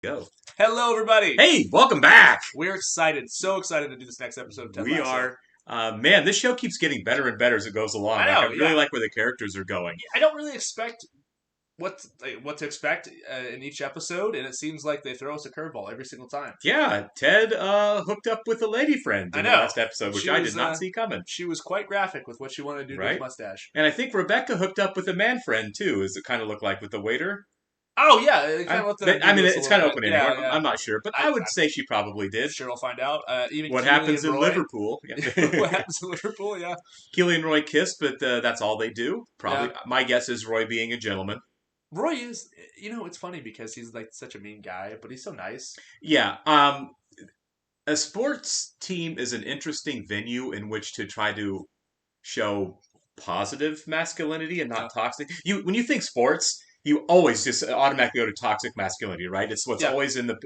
Go. Hello, everybody. Hey, welcome back. We're excited, so excited to do this next episode of Ted We Lasso. are. Man, this show keeps getting better and better as it goes along. I know, I really like where the characters are going. I don't really expect what to expect in each episode, and it seems like they throw us a curveball every single time. Yeah, Ted hooked up with a lady friend in the last episode, which I did not see coming. She was quite graphic with what she wanted to do to his mustache. And I think Rebecca hooked up with a man friend, too, as it kind of looked like with the waiter. Oh, yeah. It kind of looked it's kind of open-ended. Yeah. I'm not sure, but I would say she probably did. Sure, we'll find out. Even what Keely happens and in Roy. Liverpool. What happens in Liverpool, yeah. Keely and Roy kiss, but that's all they do. Probably. Yeah. My guess is Roy being a gentleman. Roy is, it's funny because he's like such a mean guy, but he's so nice. Yeah. A sports team is an interesting venue in which to try to show positive masculinity and not toxic. When you think sports, you always just automatically go to toxic masculinity, right? It's what's always in the,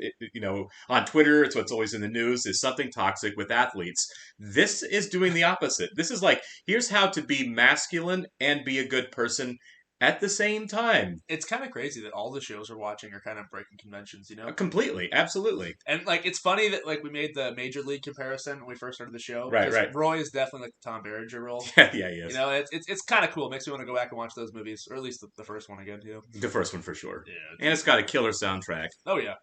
on Twitter. It's what's always in the news is something toxic with athletes. This is doing the opposite. This is like, here's how to be masculine and be a good person at the same time. It's kind of crazy that all the shows we're watching are kind of breaking conventions, Completely, absolutely. And it's funny that we made the Major League comparison when we first started the show. Right. Roy is definitely like the Tom Berenger role. Yeah, he is. It's kind of cool. It makes me want to go back and watch those movies, or at least the first one again. The first one for sure. Yeah, and it's got a killer soundtrack. Oh yeah.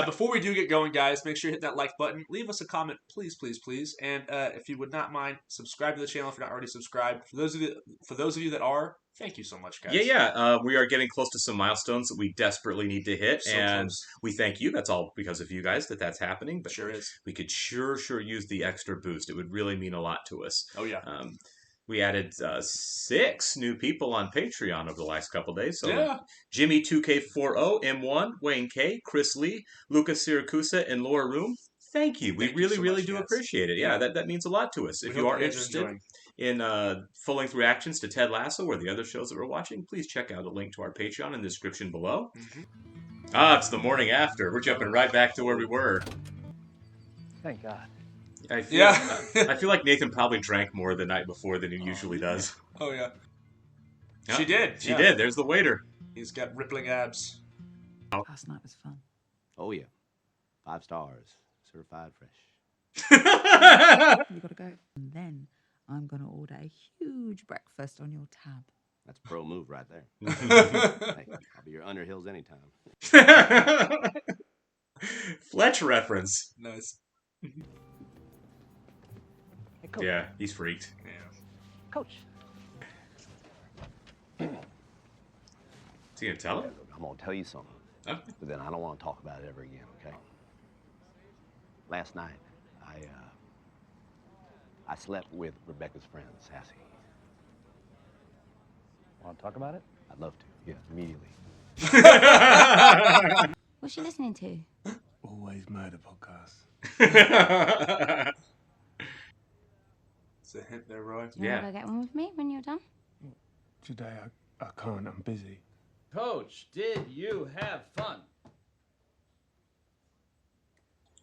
Before we do get going, guys, make sure you hit that like button. Leave us a comment, please, please, please. And if you would not mind, subscribe to the channel if you're not already subscribed. For those of you that are, thank you so much, guys. Yeah. We are getting close to some milestones that we desperately need to hit, and close. We thank you. That's all because of you guys that's happening. But sure is. We could sure use the extra boost. It would really mean a lot to us. Oh yeah. We added 6 new people on Patreon over the last couple days. So yeah. Jimmy 2K40, M1, Wayne K, Chris Lee, Lucas Siracusa, and Laura Room. Thank you. We really do appreciate it. Yeah, that means a lot to us. If you are interested in full length reactions to Ted Lasso or the other shows that we're watching, please check out a link to our Patreon in the description below. Mm-hmm. It's the morning after. We're jumping right back to where we were. Thank God. I feel like Nathan probably drank more the night before than he usually does. Oh, yeah. She did. She did. There's the waiter. He's got rippling abs. Last night was fun. Oh, yeah. 5 stars. Certified fresh. You gotta go. And then I'm gonna order a huge breakfast on your tab. That's a pro move right there. Hey, I'll be your Underhills anytime. Fletch reference. Nice. Hey, Coach. Yeah, he's freaked. Yeah. Coach. Is he gonna tell him? I'm gonna tell you something. Huh? But then I don't want to talk about it ever again, okay? Last night, I slept with Rebecca's friend, Sassy. Want to talk about it? I'd love to. Yeah, immediately. What's she listening to? Always Murder Podcast. It's a hint there, Roy. Do you want to go get one with me when you're done? Today I can't. I'm busy. Coach, did you have fun?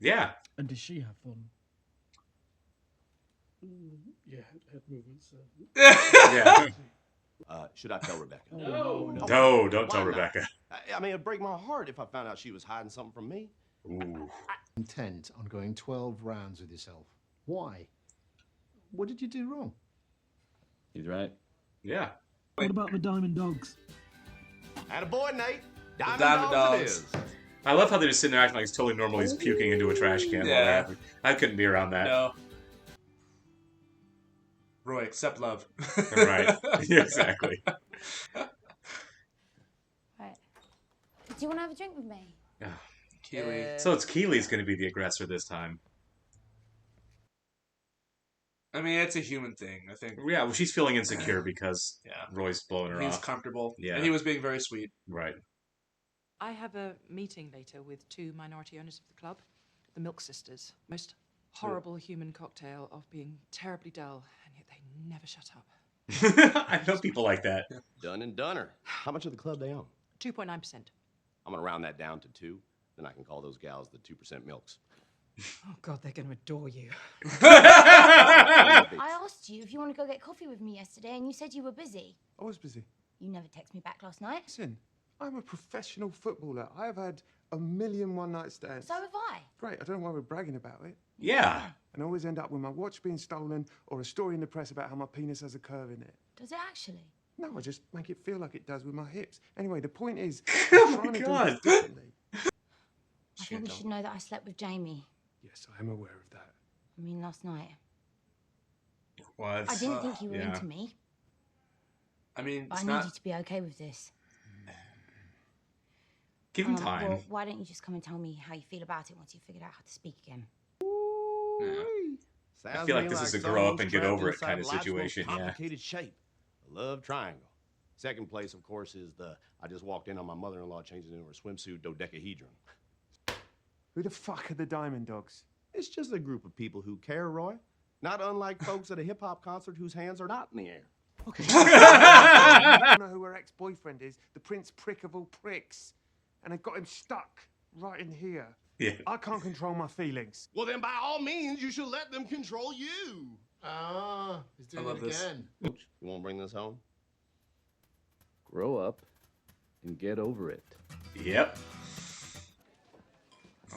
Yeah. And did she have fun? Yeah, head movements. Yeah. Should I tell Rebecca? No. No, don't tell Why not? Rebecca. I mean, it'd break my heart if I found out she was hiding something from me. Ooh. Intent on going 12 rounds with yourself. Why? What did you do wrong? He's right. Yeah. What about the Diamond Dogs? Attaboy, Nate. Diamond Diamond Dogs it Dogs. is. I love how they're just sitting there acting like it's totally normal. He's puking into a trash can. Yeah. I couldn't be around that. No. Roy, accept love. Right. Yeah, exactly. Right. Do you want to have a drink with me? Keely. So it's Keely's going to be the aggressor this time. I mean, it's a human thing, I think. Yeah, well, she's feeling insecure because Roy's blowing her He's off. comfortable. Yeah. And he was being very sweet. Right. I have a meeting later with 2 minority owners of the club, the Milk Sisters. Most horrible human cocktail of being terribly dull, and yet they never shut up. I know people like that. Done and doneer. How much of the club they own? 2.9%. I'm going to round that down to 2. Then I can call those gals the 2% milks. Oh, God, they're going to adore you. I asked you if you want to go get coffee with me yesterday, and you said you were busy. I was busy. You never texted me back last night. Listen, I'm a professional footballer. I have had 1,000,000 one-night stands. So have I. Great, I don't know why we're bragging about it. Yeah. And I always end up with my watch being stolen or a story in the press about how my penis has a curve in it. Does it actually? No, I just make it feel like it does with my hips. Anyway, the point is, Oh I'm my trying to do God. this differently. I think we should know that I slept with Jamie. Yes, I am aware of that. I mean, last night. What? I didn't think you were yeah. into me, I mean, but I it's need not. you to be okay with this. Give him time. Well, why don't you just come and tell me how you feel about it once you figured out how to speak again? I feel like this is a grow up and get over it kind of situation. Yeah. Complicated shape. A love triangle. Second place, of course, is the I just walked in on my mother-in-law changing into her swimsuit dodecahedron. Who the fuck are the Diamond Dogs? It's just a group of people who care, Roy. Not unlike folks at a hip-hop concert whose hands are not in the air. Okay. I don't know who her ex-boyfriend is. The Prince Prick of all pricks. And they've got him stuck right in here. Yeah. I can't control my feelings. Well, then by all means, you should let them control you. Ah, he's doing love it this. again. Coach, you won't bring this home? Grow up and get over it. Yep.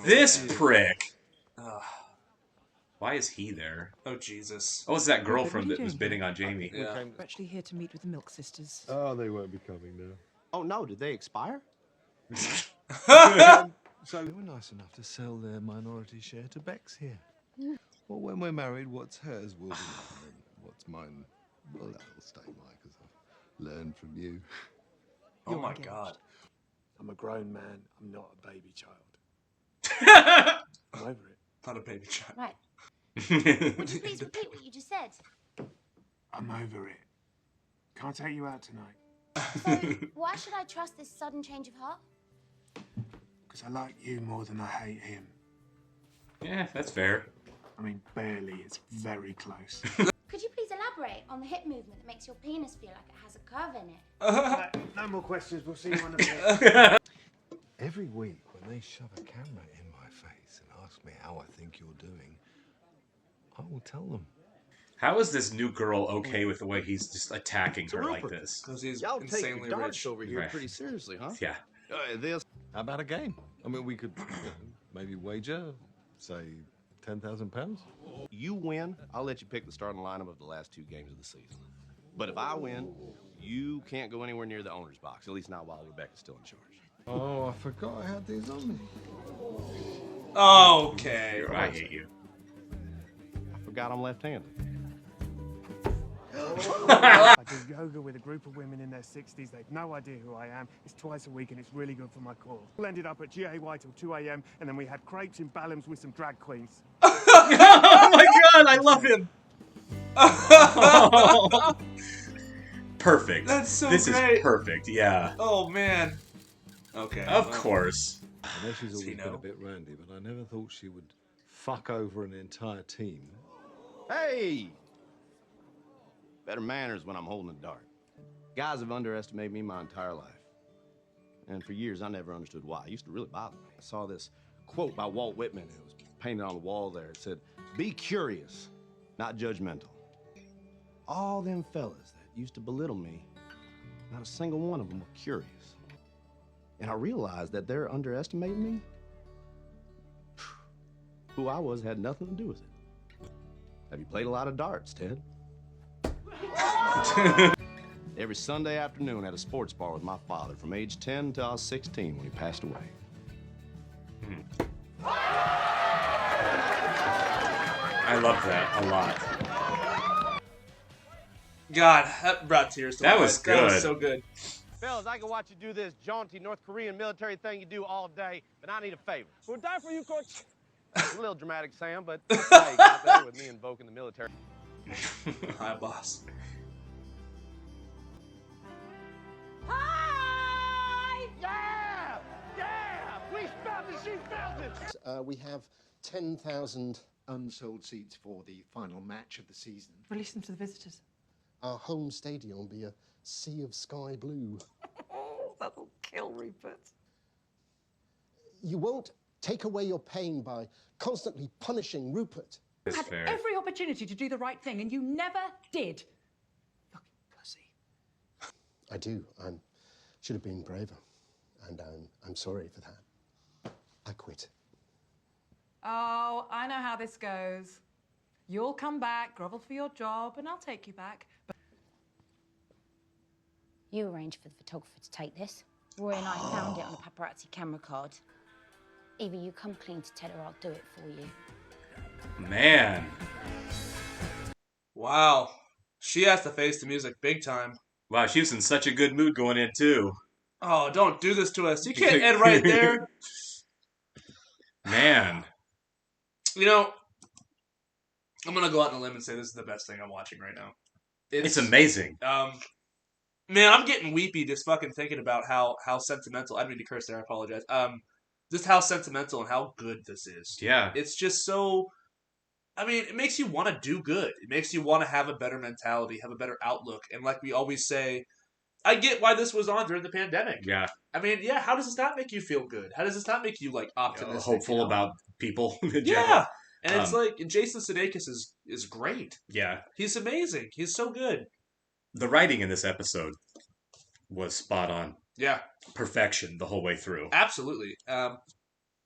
This prick. Why is he there? Oh, Jesus. Oh, it's that girl What are from you that was doing bidding on Jamie. Yeah. We're actually here to meet with the Milk Sisters. Oh, they won't be coming now. Oh, no, did they expire? So they were nice enough to sell their minority share to Bex here. Well, when we're married, what's hers will be mine, and what's mine, well, that'll stay mine because I've learned from you. Oh my God. I'm a grown man. I'm not a baby child. I'm over it. Not a baby child. Right. Would you please repeat what you just said? I'm over it. Can't take you out tonight. So, why should I trust this sudden change of heart? Because I like you more than I hate him. Yeah, that's fair. I mean, barely. It's very close. Could you please elaborate on the hip movement that makes your penis feel like it has a curve in it? Right, no more questions. We'll see you on the bit. Every week when they shove a camera in my face and ask me how I think you're doing, I will tell them. How is this new girl okay with the way he's just attacking her like Rupert. this? Because he's Y'all take insanely your darts rich. over here Right. pretty seriously, huh? Yeah. This. How about a game? I mean, we could maybe wager, say, £10,000. You win, I'll let you pick the starting lineup of the last 2 games of the season. But if I win, you can't go anywhere near the owner's box, at least not while Rebecca's still in charge. Oh, I forgot I had these on me. Okay. I hate you. I forgot I'm left-handed. I do yoga with a group of women in their 60s. They've no idea who I am. It's twice a week and it's really good for my core. We ended up at GAY till 2 a.m. and then we had crepes in Ballams with some drag queens. Oh my God, I love him. Perfect. That's so this great. is perfect. Yeah. Oh man. Okay. Of well, course. I know she's Does he always been know? a bit randy, but I never thought she would fuck over an entire team. Hey! Better manners when I'm holding a dart. Guys have underestimated me my entire life. And for years, I never understood why. It used to really bother me. I saw this quote by Walt Whitman. It was painted on the wall there. It said, "Be curious, not judgmental." All them fellas that used to belittle me, not a single one of them were curious. And I realized that they're underestimating me. Who I was had nothing to do with it. Have you played a lot of darts, Ted? Every Sunday afternoon at a sports bar with my father from age 10 until I was 16 when he passed away. I love that a lot. God, that brought tears to my That eyes. was That was good. so good. Fellas, I can watch you do this jaunty North Korean military thing you do all day, but I need a favor. We'll die for you, coach. It's a little dramatic, Sam, but hey, got there with me invoking the military. Hi, boss. Hi! Yeah! Yeah! We found it! She found it! We have 10,000 unsold seats for the final match of the season. Release them to the visitors. Our home stadium will be a sea of sky blue. Oh, that'll kill Rupert. You won't take away your pain by constantly punishing Rupert. It's Had fair. every opportunity to do the right thing, and you never did. Fucking pussy. I do. Should have been braver, and I'm sorry for that. I quit. Oh, I know how this goes. You'll come back, grovel for your job, and I'll take you back. But You arranged for the photographer to take this. Roy and I found it on a paparazzi camera card. Either you come clean to Ted or I'll do it for you. Man. Wow. She has to face the music big time. Wow, she was in such a good mood going in, too. Oh, don't do this to us. You can't end right there. Man. You know, I'm going to go out on a limb and say this is the best thing I'm watching right now. It's amazing. Man, I'm getting weepy just fucking thinking about how sentimental. I didn't mean to curse there. I apologize. Just how sentimental and how good this is. Yeah. It's just so. I mean, it makes you want to do good. It makes you want to have a better mentality, have a better outlook, and like we always say, I get why this was on during the pandemic. Yeah. I mean, yeah. How does this not make you feel good? How does this not make you like optimistic, hopeful about people. In yeah. general. And it's like Jason Sudeikis is great. Yeah. He's amazing. He's so good. The writing in this episode was spot on. Yeah. Perfection the whole way through. Absolutely.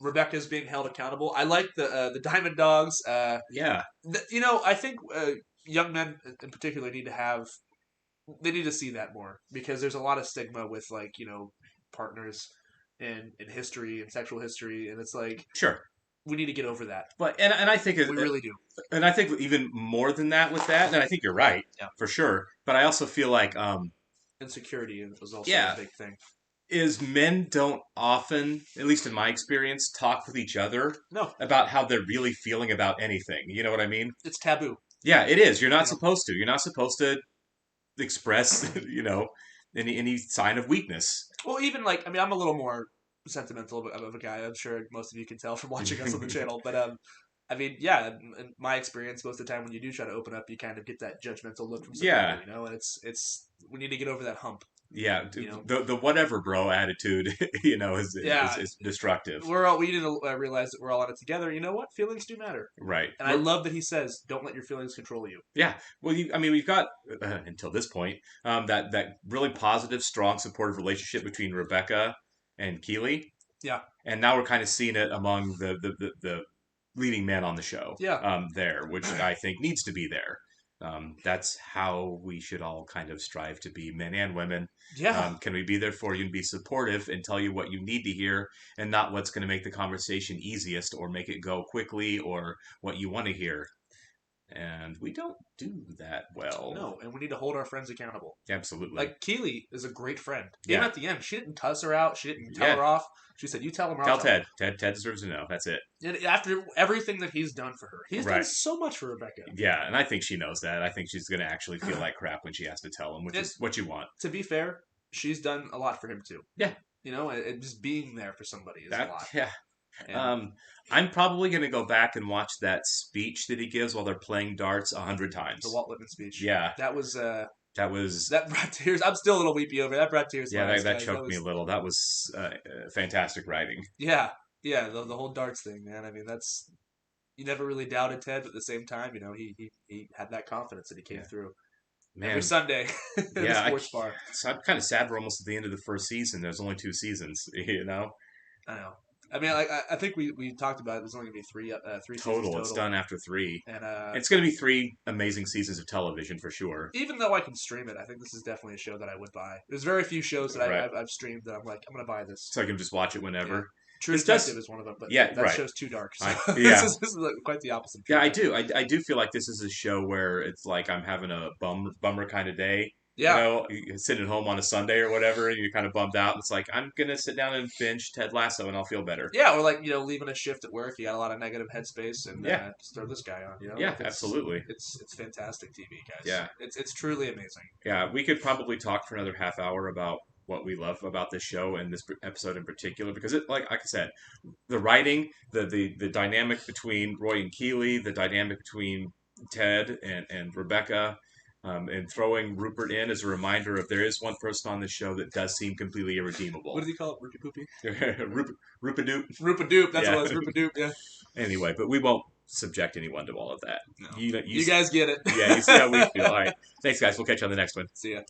Rebecca's being held accountable. I like the Diamond Dogs. Yeah. I think young men in particular need to see that more because there's a lot of stigma with partners in history and sexual history, and it's like sure we need to get over that. But and I think we really do. And I think even more than that with that, and I think you're right, for sure. But I also feel like insecurity was also a big thing. Is men don't often, at least in my experience, talk with each other about how they're really feeling about anything. You know what I mean? It's taboo. Yeah, it is. You're not supposed to. You're not supposed to express, any sign of weakness. Well, even I'm a little more sentimental of a guy. I'm sure most of you can tell from watching us on the channel. But in my experience, most of the time when you do try to open up, you kind of get that judgmental look from somebody. And it's we need to get over that hump. Yeah, the whatever bro attitude, is destructive. We need to realize that we're all in it together. You know what? Feelings do matter, right? And I love that he says, "Don't let your feelings control you." Yeah. Well, we've got until this point that really positive, strong, supportive relationship between Rebecca and Keeley. Yeah. And now we're kind of seeing it among the leading men on the show. Yeah. There, which I think needs to be there. That's how we should all kind of strive to be, men and women. Yeah. Can we be there for you and be supportive and tell you what you need to hear and not what's going to make the conversation easiest or make it go quickly or what you want to hear? And we don't do that well. No, and we need to hold our friends accountable. Absolutely. Like Keeley is a great friend. Yeah. Even at the end, she didn't cuss her out. She didn't tell her off. She said, "You tell him." Tell Ted. Ted deserves to know. That's it. And after everything that he's done for her, he's done so much for Rebecca. Yeah, and I think she knows that. I think she's going to actually feel like crap when she has to tell him, which is what you want. To be fair, she's done a lot for him too. Yeah. And just being there for somebody is a lot. Yeah. And I'm probably going to go back and watch that speech that he gives while they're playing darts 100 times. The Walt Whitman speech. Yeah. That was... That brought tears. I'm still a little weepy over it. That brought tears. Yeah, that choked me a little. That was fantastic writing. Yeah. Yeah, the whole darts thing, man. I mean, that's... You never really doubted Ted, but at the same time, he had that confidence that he came through. Man. Every Sunday at the sports bar. So I'm kind of sad we're almost at the end of the first season. There's only 2 seasons, I know. I mean, I think we talked about it. There's only going to be three seasons total. It's done after 3. And it's going to be 3 amazing seasons of television for sure. Even though I can stream it, I think this is definitely a show that I would buy. There's very few shows that I've streamed that I'm like, I'm going to buy this. So I can just watch it whenever. Yeah. True Detective is one of them, but that show's too dark. So this is like quite the opposite. Yeah, I do. I do feel like this is a show where it's like I'm having a bummer kind of day. Yeah. You're sitting at home on a Sunday or whatever, and you're kind of bummed out. It's like, I'm going to sit down and binge Ted Lasso, and I'll feel better. Yeah, or like, leaving a shift at work, you got a lot of negative headspace, and just throw this guy on, Yeah, absolutely. It's fantastic TV, guys. Yeah. It's truly amazing. Yeah, we could probably talk for another half hour about what we love about this show and this episode in particular, because like I said, the writing, the dynamic between Roy and Keeley, the dynamic between Ted and Rebecca, and throwing Rupert in as a reminder of there is one person on the show that does seem completely irredeemable. What did he call it? Rupee Poopy? Rupadoop. Rupadoop, that's what it was. Rupadoop, yeah. Anyway, but we won't subject anyone to all of that. No. You guys get it. Yeah, you see how we feel. All right. Thanks, guys. We'll catch you on the next one. See ya.